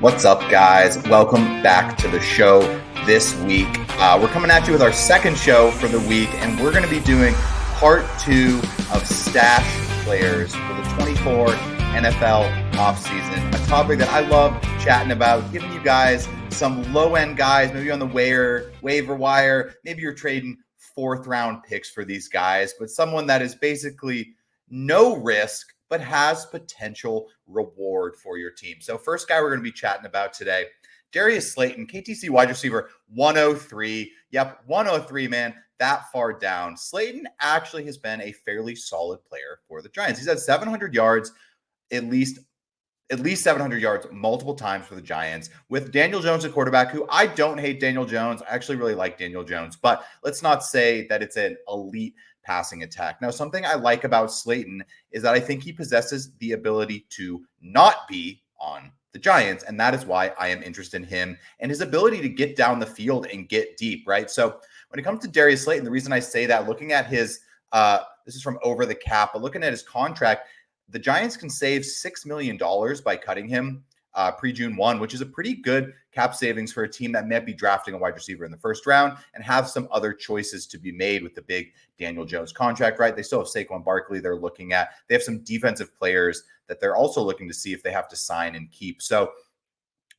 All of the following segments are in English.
What's up, guys? Welcome back to the show this week. We're coming at you with our second show for the week, and we're going to be doing part 2 of stash players for the 24 NFL offseason, a topic that I love chatting about, giving you guys some low-end guys, maybe on the waiver wire. Maybe you're trading fourth-round picks for these guys, but someone that is basically no risk, but has potential reward for your team. So first guy we're going to be chatting about today, Darius Slayton, KTC wide receiver 103. Yep, 103, man, that far down. Slayton actually has been a fairly solid player for the Giants. He's had 700 yards, at least 700 yards multiple times for the Giants with Daniel Jones, a quarterback who I don't hate Daniel Jones. I actually really like Daniel Jones, but let's not say that it's an elite passing attack. Now, something I like about Slayton is that I think he possesses the ability to not be on the Giants, and that is why I am interested in him and his ability to get down the field and get deep, right? So when it comes to Darius Slayton, the reason I say that, looking at his, this is from Over the Cap, but looking at his contract, the Giants can save $6 million by cutting him pre-June 1, which is a pretty good cap savings for a team that might be drafting a wide receiver in the first round and have some other choices to be made with the big Daniel Jones contract, right? They still have Saquon Barkley they're looking at. They have some defensive players that they're also looking to see if they have to sign and keep. So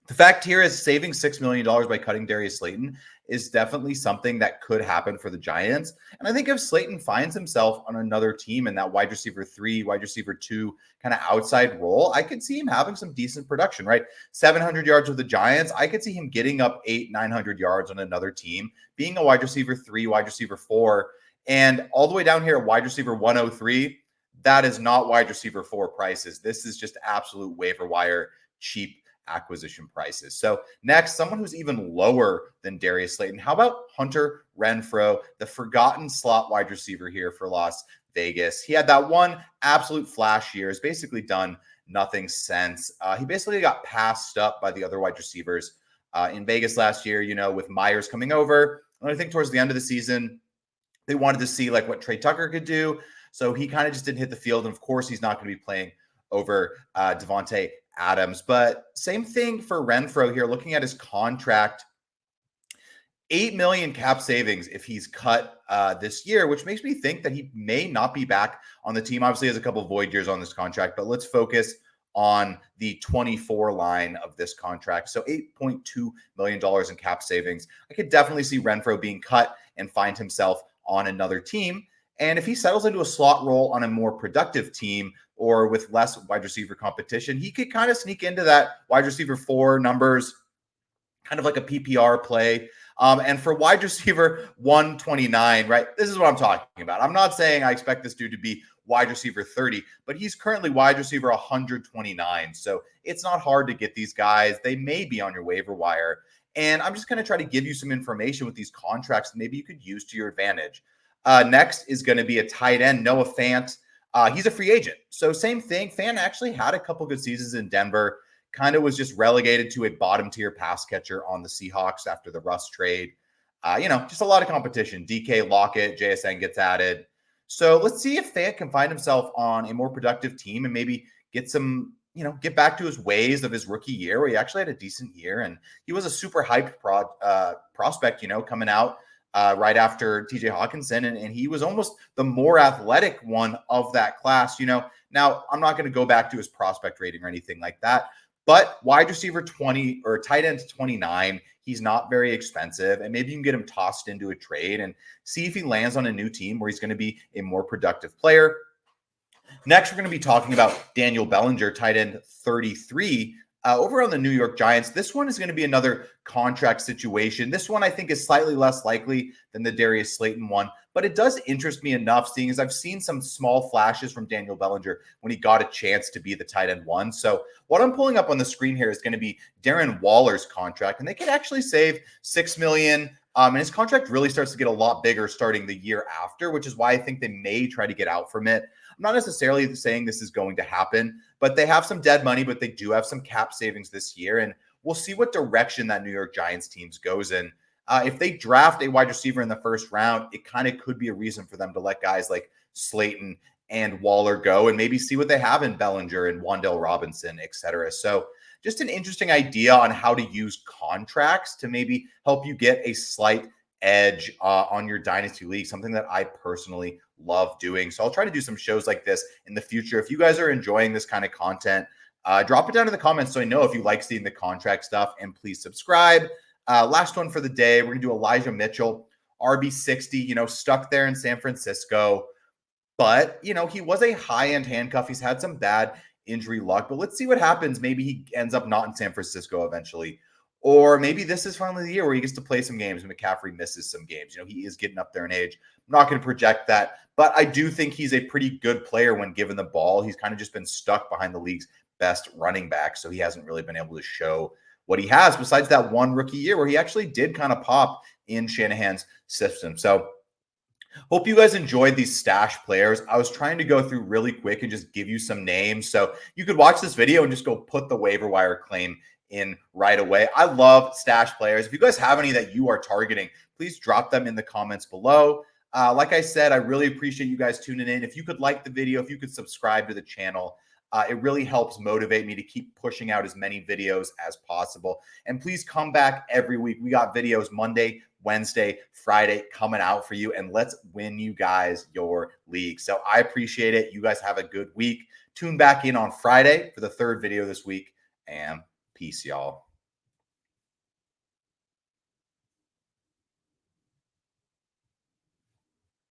the fact here is saving $6 million by cutting Darius Slayton is definitely something that could happen for the Giants. And I think if Slayton finds himself on another team in that wide receiver 3, wide receiver 2 kind of outside role, I could see him having some decent production, right? 700 yards with the Giants. I could see him getting up 800-900 yards on another team, being a wide receiver 3, wide receiver 4, and all the way down here at wide receiver 103. That is not wide receiver 4 prices. This is just absolute waiver wire cheap acquisition prices. So next, someone who's even lower than Darius Slayton. How about Hunter Renfrow, the forgotten slot wide receiver here for Las Vegas? He had that one absolute flash year, has basically done nothing since. He basically got passed up by the other wide receivers in Vegas last year, with Myers coming over. And I think towards the end of the season, they wanted to see like what Trey Tucker could do. So he kind of just didn't hit the field. And of course, he's not going to be playing over Devontae Adams. But same thing for Renfrow here. Looking at his contract, $8 million cap savings if he's cut this year, which makes me think that he may not be back on the team. Obviously, he has a couple of void years on this contract, but let's focus on the 24 line of this contract. So $8.2 million in cap savings. I could definitely see Renfrow being cut and find himself on another team. And if he settles into a slot role on a more productive team or with less wide receiver competition, he could kind of sneak into that wide receiver 4 numbers, kind of like a PPR play. And for wide receiver 129, right, this is what I'm talking about. I'm not saying I expect this dude to be wide receiver 30, but he's currently wide receiver 129. So it's not hard to get these guys. They may be on your waiver wire. And I'm just going to try to give you some information with these contracts that maybe you could use to your advantage. Next is going to be a tight end, Noah Fant. He's a free agent. So same thing. Fant actually had a couple good seasons in Denver. Kind of was just relegated to a bottom tier pass catcher on the Seahawks after the Russ trade. Just a lot of competition. DK, Lockett, JSN gets added. So let's see if Fant can find himself on a more productive team and maybe get some, get back to his ways of his rookie year where he actually had a decent year. And he was a super hyped prospect, coming out right after TJ Hawkinson. And he was almost the more athletic one of that class. Now I'm not going to go back to his prospect rating or anything like that, but wide receiver 20 or tight end 29, he's not very expensive. And maybe you can get him tossed into a trade and see if he lands on a new team where he's going to be a more productive player. Next, we're going to be talking about Daniel Bellinger, tight end 33. Over on the New York Giants, this one is going to be another contract situation. This one I think is slightly less likely than the Darius Slayton one, but it does interest me enough, seeing as I've seen some small flashes from Daniel Bellinger when he got a chance to be the tight end 1. So what I'm pulling up on the screen here is going to be Darren Waller's contract, and they could actually save $6 million. And his contract really starts to get a lot bigger starting the year after, which is why I think they may try to get out from it. I'm not necessarily saying this is going to happen, but they have some dead money, but they do have some cap savings this year. And we'll see what direction that New York Giants teams goes in. If they draft a wide receiver in the first round, it kind of could be a reason for them to let guys like Slayton and Waller go and maybe see what they have in Bellinger and Wan'Dale Robinson, et cetera. So just an interesting idea on how to use contracts to maybe help you get a slight edge on your Dynasty League, something that I personally love doing. So I'll try to do some shows like this in the future. If you guys are enjoying this kind of content, drop it down in the comments so I know if you like seeing the contract stuff, and please subscribe. Last one for the day, we're going to do Elijah Mitchell, RB60, stuck there in San Francisco. But, he was a high-end handcuff. He's had some bad injury luck, but let's see what happens. Maybe he ends up not in San Francisco eventually. Or maybe this is finally the year where he gets to play some games and McCaffrey misses some games. He is getting up there in age. I'm not going to project that, but I do think he's a pretty good player when given the ball. He's kind of just been stuck behind the league's best running back, so he hasn't really been able to show what he has besides that one rookie year where he actually did kind of pop in Shanahan's system. So hope you guys enjoyed these stash players. I was trying to go through really quick and just give you some names so you could watch this video and just go put the waiver wire claim in right away. I love stash players. If you guys have any that you are targeting, please drop them in the comments below. Like I said, I really appreciate you guys tuning in. If you could like the video, if you could subscribe to the channel, it really helps motivate me to keep pushing out as many videos as possible. And please come back every week. We got videos Monday, Wednesday, Friday coming out for you, and let's win you guys your league. So I appreciate it. You guys have a good week. Tune back in on Friday for the third video this week, and peace, y'all.